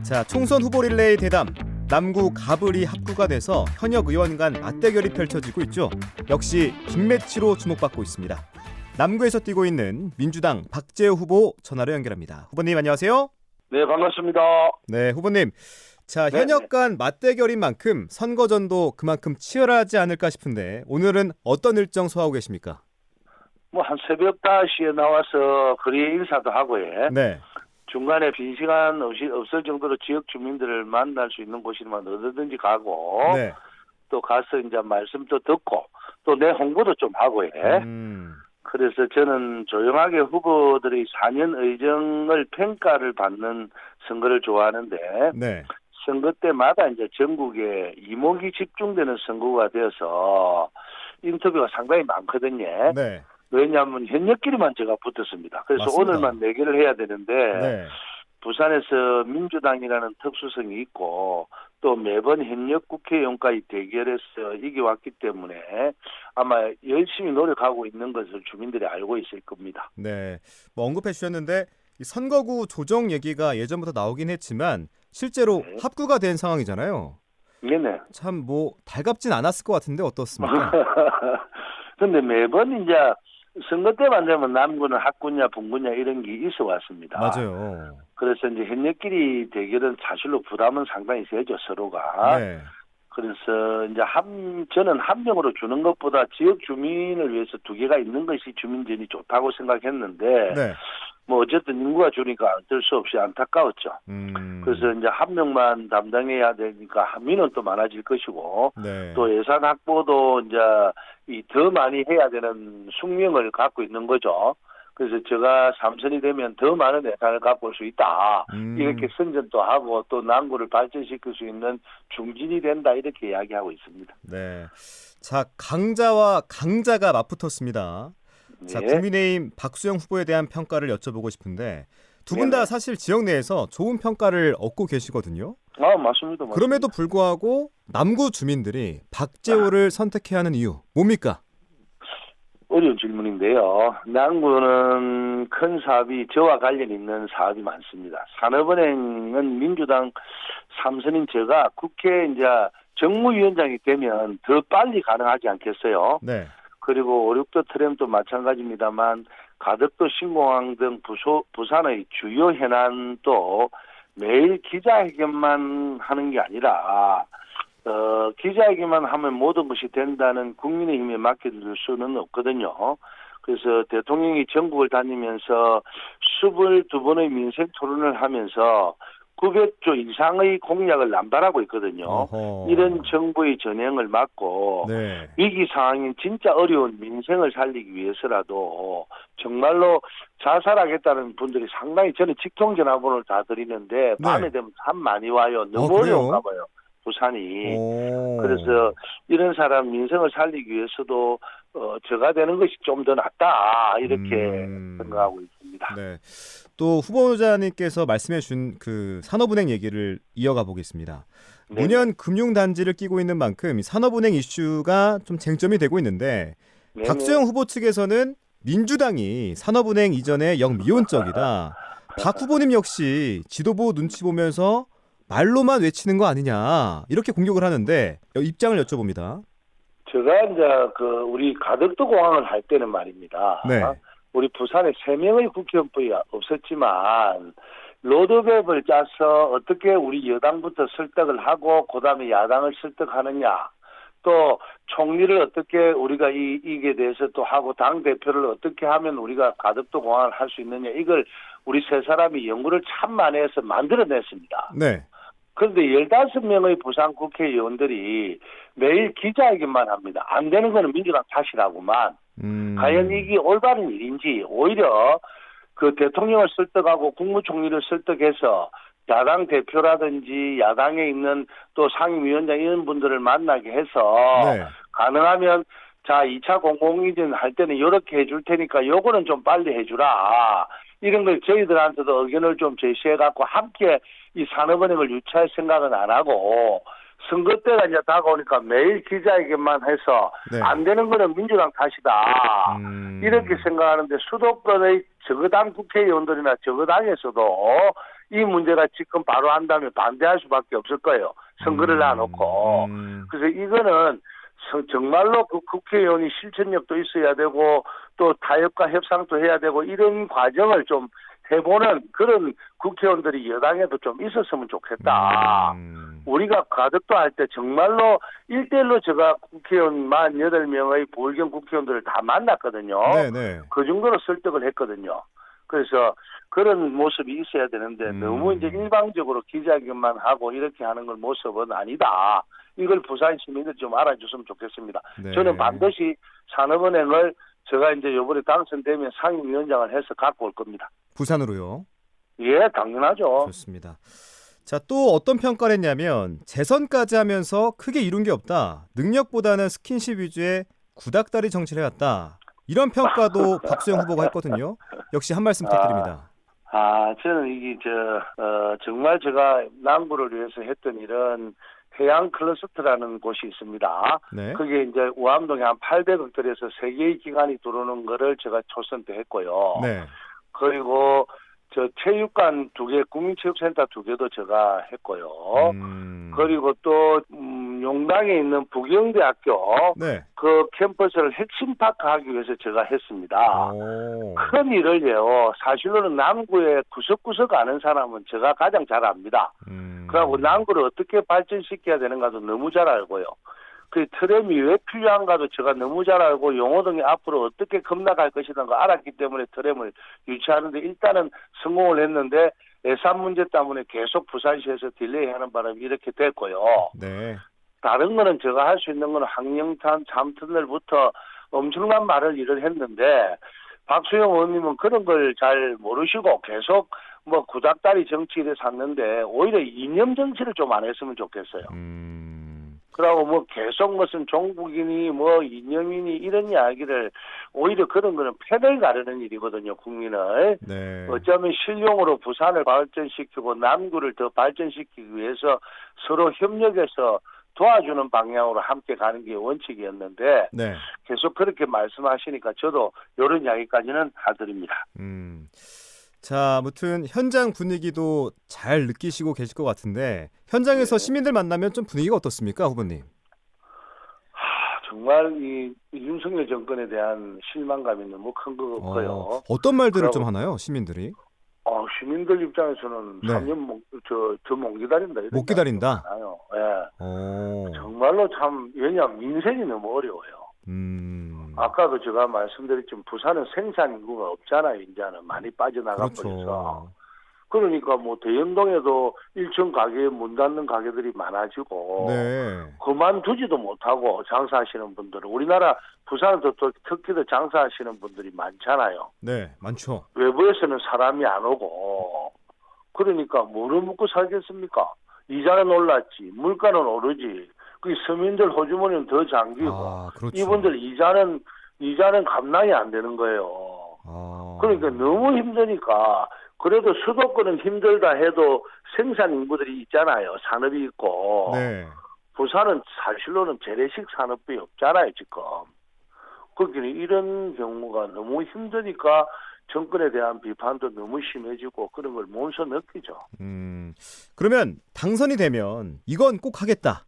자, 총선 후보 릴레이 대담. 남구 가불이 합구가 돼서 현역 의원 간 맞대결이 펼쳐지고 있죠. 역시 빅매치로 주목받고 있습니다. 남구에서 뛰고 있는 민주당 박재호 후보 전화로 연결합니다. 후보님 안녕하세요. 네, 반갑습니다. 네, 후보님. 자, 네, 현역 간 맞대결인 만큼 선거전도 그만큼 치열하지 않을까 싶은데 오늘은 어떤 일정 소화하고 계십니까? 뭐 한 새벽 5시에 나와서 거리에 인사도 하고 네. 중간에 빈 시간 없을 정도로 지역 주민들을 만날 수 있는 곳이면 어디든지 가고 네. 또 가서 이제 말씀도 듣고 또 내 홍보도 좀 하고 그래서 저는 조용하게 후보들의 4년 의정을 평가를 받는 선거를 좋아하는데 네. 선거 때마다 이제 전국에 이목이 집중되는 선거가 되어서 인터뷰가 상당히 많거든요. 네. 왜냐하면 현역끼리만 제가 붙었습니다. 그래서 맞습니다. 오늘만 내기를 해야 되는데 네. 부산에서 민주당이라는 특수성이 있고 또 매번 현역 국회의원과의 대결에서 이겨왔기 때문에 아마 열심히 노력하고 있는 것을 주민들이 알고 있을 겁니다. 네. 뭐 언급해 주셨는데 이 선거구 조정 얘기가 예전부터 나오긴 했지만 실제로 네. 합구가 된 상황이잖아요. 네네. 참 뭐 달갑진 않았을 것 같은데 어떻습니까? 근데 매번 이제 선거 때만 되면 남구는 합구냐 분구냐 이런 게 있어 왔습니다. 맞아요. 그래서 이제 현역끼리 대결은 사실로 부담은 상당히 세죠, 서로가. 네. 그래서 이제 저는 한 명으로 주는 것보다 지역 주민을 위해서 두 개가 있는 것이 주민전이 좋다고 생각했는데, 네. 뭐 어쨌든 인구가 주니까 어쩔 수 없이 안타까웠죠. 그래서 이제 한 명만 담당해야 되니까 민원 또 많아질 것이고, 네. 또 예산 확보도 이제 더 많이 해야 되는 숙명을 갖고 있는 거죠. 그래서 제가 3선이 되면 더 많은 예산을 갖고 올 수 있다. 이렇게 선전도 하고 또 남구를 발전시킬 수 있는 중진이 된다. 이렇게 이야기하고 있습니다. 네. 자, 강자와 강자가 맞붙었습니다. 자, 네. 국민의힘 박수영 후보에 대한 평가를 여쭤보고 싶은데 두 분 다 네네. 사실 지역 내에서 좋은 평가를 얻고 계시거든요. 맞습니다. 그럼에도 불구하고 남구 주민들이 박재호를 선택해야 하는 이유 뭡니까? 어려운 질문인데요. 남구는 큰 사업이 저와 관련 있는 사업이 많습니다. 산업은행은 민주당 3선인 제가 국회 이제 정무위원장이 되면 더 빨리 가능하지 않겠어요? 네. 그리고 5.6도 트램도 마찬가지입니다만 가덕도 신공항 등 부산의 주요 현안도 매일 기자회견만 하는 게 아니라 기자회견만 하면 모든 것이 된다는 국민의힘에 맡겨둘 수는 없거든요. 그래서 대통령이 전국을 다니면서 22번의 민생 토론을 하면서 900조 이상의 공약을 남발하고 있거든요. 어허. 이런 정부의 전행을 막고 네. 위기 상황인 진짜 어려운 민생을 살리기 위해서라도 정말로 자살하겠다는 분들이 상당히 저는 직통 전화번호를 다 드리는데 밤에 되면 참 많이 와요. 너무 그래요? 어려운가 봐요. 부산이. 오. 그래서 이런 사람 민생을 살리기 위해서도 저가 되는 것이 좀 더 낫다 이렇게 생각하고 있습니다. 네. 또 후보자님께서 말씀해 준 그 산업은행 얘기를 이어가 보겠습니다. 네. 문현 금융단지를 끼고 있는 만큼 이 산업은행 이슈가 좀 쟁점이 되고 있는데 네네. 박수영 후보 측에서는 민주당이 산업은행 이전에 영미온적이다. 박 후보님 역시 지도부 눈치 보면서 말로만 외치는 거 아니냐 이렇게 공격을 하는데 입장을 여쭤봅니다. 제가 이제 우리 가덕도 공항을 할 때는 말입니다. 네. 우리 부산에 3명의 국회의원이 없었지만 로드맵을 짜서 어떻게 우리 여당부터 설득을 하고 그다음에 야당을 설득하느냐. 또 총리를 어떻게 우리가 이게 대해서 또 하고 당 대표를 어떻게 하면 우리가 가덕도 공항을 할 수 있느냐. 이걸 우리 세 사람이 연구를 참 많이 해서 만들어냈습니다. 네. 그런데 15명의 부산 국회의원들이 매일 기자회견만 합니다. 안 되는 거는 민주당 탓이라고만. 과연 이게 올바른 일인지 오히려 그 대통령을 설득하고 국무총리를 설득해서 야당 대표라든지 야당에 있는 또 상임위원장 이런 분들을 만나게 해서 네. 가능하면 자 2차 공공이전 할 때는 이렇게 해줄 테니까 요거는 좀 빨리 해주라. 이런 걸 저희들한테도 의견을 좀 제시해갖고 함께 이 산업은행을 유치할 생각은 안 하고 선거 때가 이제 다가오니까 매일 기자회견만 해서 네. 안 되는 거는 민주당 탓이다. 이렇게 생각하는데 수도권의 저거당 국회의원들이나 저거당에서도 이 문제가 지금 바로 한다면 반대할 수밖에 없을 거예요. 선거를 놔놓고. 그래서 이거는 정말로 그 국회의원이 실천력도 있어야 되고 또 타협과 협상도 해야 되고 이런 과정을 좀 해보는 그런 국회의원들이 여당에도 좀 있었으면 좋겠다. 우리가 가덕도 할 때 정말로 1대1로 제가 국회의원 48명의 부울경 국회의원들을 다 만났거든요. 네네. 그 정도로 설득을 했거든요. 그래서 그런 모습이 있어야 되는데 너무 이제 일방적으로 기자회견만 하고 이렇게 하는 건 모습은 아니다. 이걸 부산 시민들이 좀 알아줬으면 좋겠습니다. 네. 저는 반드시 산업은행을 제가 이제 이번에 당선되면 상임위원장을 해서 갖고 올 겁니다. 부산으로요. 예, 당연하죠. 좋습니다. 자, 또 어떤 평가를 했냐면 재선까지 하면서 크게 이룬 게 없다. 능력보다는 스킨십 위주의 구닥다리 정치를 해왔다. 이런 평가도 박수영 후보가 했거든요. 역시 한 말씀 부탁드립니다. 저는 이게 정말 제가 남구를 위해서 했던 일은 해양 클러스터라는 곳이 있습니다. 네. 그게 이제 우암동에 한 800억 들여서 3개의 기관이 들어오는 거를 제가 초선 때 했고요. 네. 그리고 체육관 2개, 국민체육센터 2개도 제가 했고요. 그리고 또 용당에 있는 부경대학교 네. 그 캠퍼스를 핵심파크 하기 위해서 제가 했습니다. 큰 일을요. 사실로는 남구의 구석구석 아는 사람은 제가 가장 잘 압니다. 그리고 남구를 어떻게 발전시켜야 되는가도 너무 잘 알고요. 그 트램이 왜 필요한가도 제가 너무 잘 알고 용호동이 앞으로 어떻게 급락할 것이라는 걸 알았기 때문에 트램을 유치하는데 일단은 성공을 했는데 예산 문제 때문에 계속 부산시에서 딜레이하는 바람에 이렇게 됐고요. 네. 다른 거는 제가 할 수 있는 거는 항영탄 잠터널부터 엄청난 말을 일을 했는데 박수영 의원님은 그런 걸 잘 모르시고 계속 뭐 구닥다리 정치를 샀는데 오히려 이념 정치를 좀 안 했으면 좋겠어요. 그러고 뭐 계속 무슨 종북이니 뭐 이념이니 이런 이야기를 오히려 그런 거는 패를 가르는 일이거든요, 국민을. 네. 어쩌면 실용으로 부산을 발전시키고 남구를 더 발전시키기 위해서 서로 협력해서 도와주는 방향으로 함께 가는 게 원칙이었는데 네. 계속 그렇게 말씀하시니까 저도 이런 이야기까지는 하드립니다. 자, 아무튼 현장 분위기도 잘 느끼시고 계실 것 같은데 현장에서 시민들 만나면 좀 분위기가 어떻습니까, 후보님? 정말 이 윤석열 정권에 대한 실망감이 너무 큰 것 같고요. 어떤 말들을 좀 하나요, 시민들이? 시민들 입장에서는 네. 3년 더 못 기다린다. 못 기다린다? 예. 정말로 참 왜냐하면 민생이 너무 어려워요. 아까도 제가 말씀드렸지만 부산은 생산 인구가 없잖아요. 이제는 많이 빠져나가 버려서. 그렇죠. 그러니까 뭐 대연동에도 1층 가게에 문 닫는 가게들이 많아지고 네. 그만두지도 못하고 장사하시는 분들은 우리나라 부산에도 또 특히도 장사하시는 분들이 많잖아요. 네, 많죠. 외부에서는 사람이 안 오고 그러니까 뭐를 먹고 살겠습니까? 이자는 올랐지 물가는 오르지 그 서민들 호주머니는 더 잠기고 그렇죠. 이분들 이자는 감당이 안 되는 거예요. 그러니까 너무 힘드니까 그래도 수도권은 힘들다 해도 생산 인구들이 있잖아요. 산업이 있고. 네. 부산은 사실로는 재래식 산업이 없잖아요, 지금. 그러니까 이런 경우가 너무 힘드니까 정권에 대한 비판도 너무 심해지고 그런 걸 몸소 느끼죠. 그러면 당선이 되면 이건 꼭 하겠다.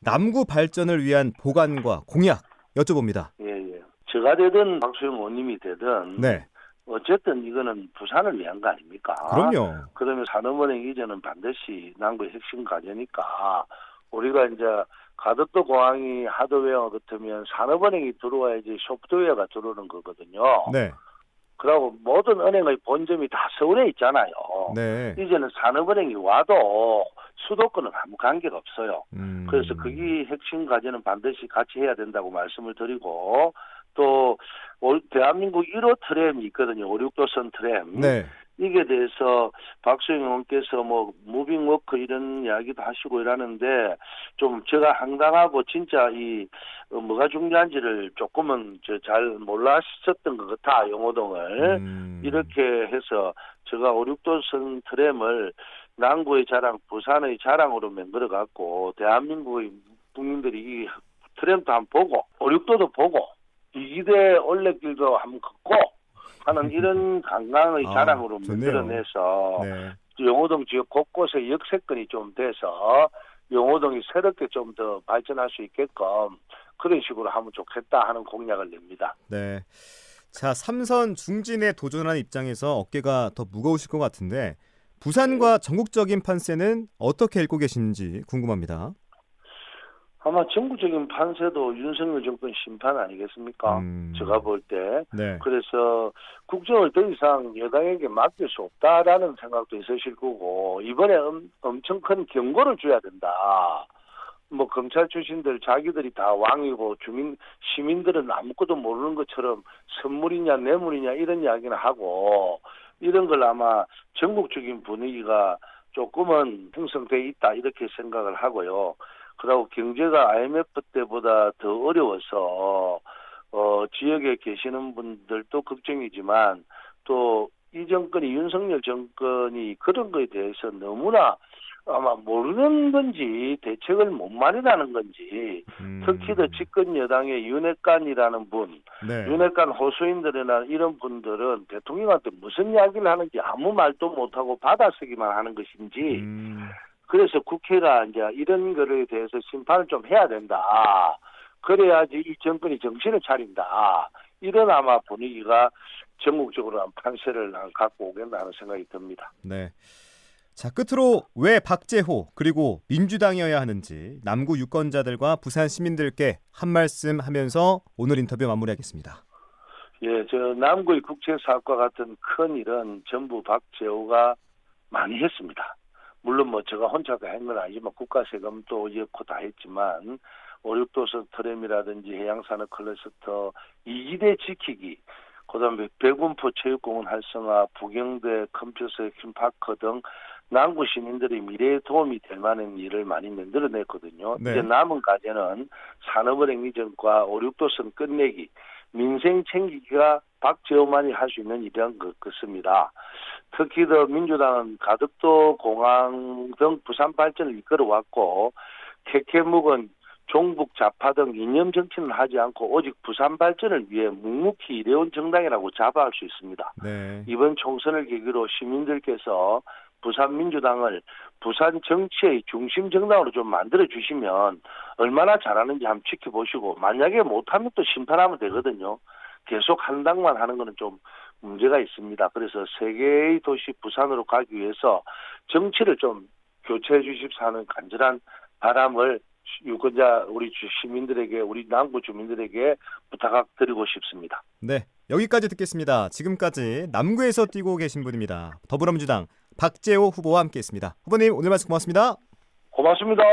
남구 발전을 위한 보관과 공약 여쭤봅니다. 예. 제가 되든 박수영 의원님이 되든 네. 어쨌든 이거는 부산을 위한 거 아닙니까? 그럼요. 그러면 산업은행 이전은 반드시 남구의 핵심 과제니까 우리가 이제 가덕도 공항이 하드웨어 같으면 산업은행이 들어와야지 소프트웨어가 들어오는 거거든요. 네. 그리고 모든 은행의 본점이 다 서울에 있잖아요. 네. 이제는 산업은행이 와도 수도권은 아무 관계가 없어요. 그래서 그게 핵심 과제는 반드시 같이 해야 된다고 말씀을 드리고 또 대한민국 1호 트램이 있거든요. 5,6도선 트램. 네. 이게 대해서 박수영 의원께서 뭐 무빙워크 이런 이야기도 하시고 이러는데 좀 제가 황당하고 진짜 뭐가 중요한지를 조금은 잘 몰랐었던 것 같아 용호동을 이렇게 해서 제가 5,6도선 트램을 남구의 자랑, 부산의 자랑으로 만들어 갖고 대한민국의 국민들이 이 트램도 한번 보고 5,6도도 보고 이기대 올레길도 한번 걷고 하는 이런 관광의 자랑으로 좋네요. 만들어내서 네. 용호동 지역 곳곳에 역세권이 좀 돼서 용호동이 새롭게 좀 더 발전할 수 있게끔 그런 식으로 하면 좋겠다 하는 공약을 냅니다. 네. 자, 3선 중진에 도전하는 입장에서 어깨가 더 무거우실 것 같은데 부산과 전국적인 판세는 어떻게 읽고 계시는지 궁금합니다. 아마 전국적인 판세도 윤석열 정권 심판 아니겠습니까? 제가 볼 때. 네. 그래서 국정을 더 이상 여당에게 맡길 수 없다라는 생각도 있으실 거고 이번에 엄청 큰 경고를 줘야 된다. 뭐 검찰 출신들 자기들이 다 왕이고 시민들은 아무것도 모르는 것처럼 선물이냐 뇌물이냐 이런 이야기는 하고 이런 걸 아마 전국적인 분위기가 조금은 형성돼 있다 이렇게 생각을 하고요. 그리고 경제가 IMF 때보다 더 어려워서 지역에 계시는 분들도 걱정이지만 또 이 정권이 윤석열 정권이 그런 거에 대해서 너무나 아마 모르는 건지 대책을 못 마련하는 건지 특히 더 집권 여당의 윤핵관이라는 분, 네. 윤핵관 호소인들이나 이런 분들은 대통령한테 무슨 이야기를 하는지 아무 말도 못하고 받아쓰기만 하는 것인지 그래서 국회가 이제 이런 거에 대해서 심판을 좀 해야 된다. 그래야지 이 정권이 정신을 차린다. 이런 아마 분위기가 전국적으로 한 판세를 갖고 오겠다는 생각이 듭니다. 네. 자, 끝으로 왜 박재호 그리고 민주당이어야 하는지 남구 유권자들과 부산 시민들께 한 말씀 하면서 오늘 인터뷰 마무리하겠습니다. 예, 저 남구의 국제사업과 같은 큰 일은 전부 박재호가 많이 했습니다. 물론 뭐 제가 혼자가 한 건 아니지만 국가 세금도 이었고 다 했지만 5.6도선 트램이라든지 해양산업 클러스터 2기대 지키기, 그다음에 백운포 체육공원 활성화, 부경대 컴퓨터 튠파크 등 남구 시민들의 미래에 도움이 될 만한 일을 많이 만들어냈거든요. 네. 이제 남은 과제는 산업은행 이전과 5.6도선 끝내기, 민생 챙기기가 박재호만이 할 수 있는 일이란 것 같습니다. 특히 더 민주당은 가덕도 공항 등 부산 발전을 이끌어왔고 캐캐묵은 종북 좌파 등 이념 정치는 하지 않고 오직 부산 발전을 위해 묵묵히 일해온 정당이라고 자부할 수 있습니다. 네. 이번 총선을 계기로 시민들께서 부산 민주당을 부산 정치의 중심 정당으로 좀 만들어 주시면 얼마나 잘하는지 한번 지켜보시고 만약에 못하면 또 심판하면 되거든요. 계속 한 당만 하는 거는 좀 문제가 있습니다. 그래서 세 개의 도시 부산으로 가기 위해서 정치를 좀 교체해 주십사 하는 간절한 바람을 유권자 우리 시민들에게 우리 남구 주민들에게 부탁드리고 싶습니다. 네. 여기까지 듣겠습니다. 지금까지 남구에서 뛰고 계신 분입니다. 더불어민주당 박재호 후보와 함께했습니다. 후보님 오늘 말씀 고맙습니다. 고맙습니다.